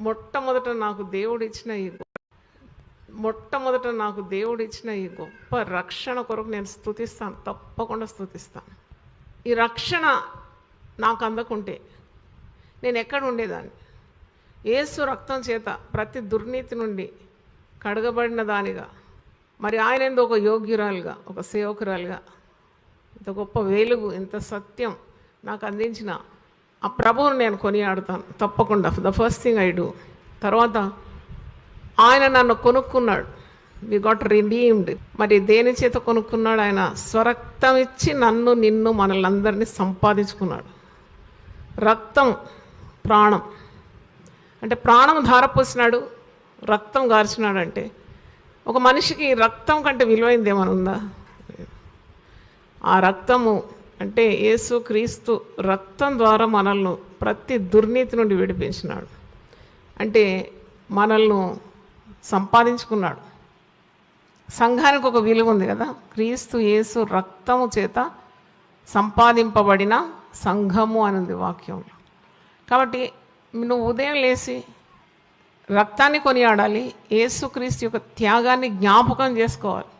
మొట్టమొదట నాకు దేవుడిచ్చిన ఈ గొప్ప రక్షణ కొరకు నేను స్తుతిస్తాను, తప్పకుండా స్తుతిస్తాను. ఈ రక్షణ నాకు అందకుంటే నేను ఎక్కడ ఉండేదాన్ని? యేసు రక్తం చేత ప్రతి దుర్నీతి నుండి కడగబడిన దానిగా, మరి ఆయన ఎందు ఒక యోగ్యురాలుగా, ఒక సేవకురాలుగా, ఇంత గొప్ప వెలుగు, ఇంత సత్యం నాకు అందించిన ఆ ప్రభువును నేను కొనియాడుతాను తప్పకుండా. The first thing I do. తర్వాత ఆయన నన్ను కొనుక్కున్నాడు. We got redeemed. మరి దేని చేత కొనుక్కున్నాడు? ఆయన స్వరక్తం ఇచ్చి నన్ను, నిన్ను, మనల్ని అందరినీ సంపాదించుకున్నాడు. రక్తం ప్రాణం అంటే, ప్రాణం ధారపోసినాడు, రక్తం గార్చినాడు. అంటే ఒక మనిషికి రక్తం కంటే విలువైంది ఏమైనా ఉందా? ఆ రక్తము అంటే యేసు క్రీస్తు రక్తం ద్వారా మనల్ని ప్రతి దుర్నీతి నుండి విడిపించినాడు. అంటే మనల్ని సంపాదించుకున్నాడు. సంఘానికి ఒక విలువ ఉంది కదా. క్రీస్తు యేసు రక్తము చేత సంపాదింపబడిన సంఘము అని ఉంది వాక్యంలో. కాబట్టి నువ్వు ఉదయం లేచి రక్తాన్ని కొనియాడాలి, యేసుక్రీస్తు యొక్క త్యాగాన్ని జ్ఞాపకం చేసుకోవాలి.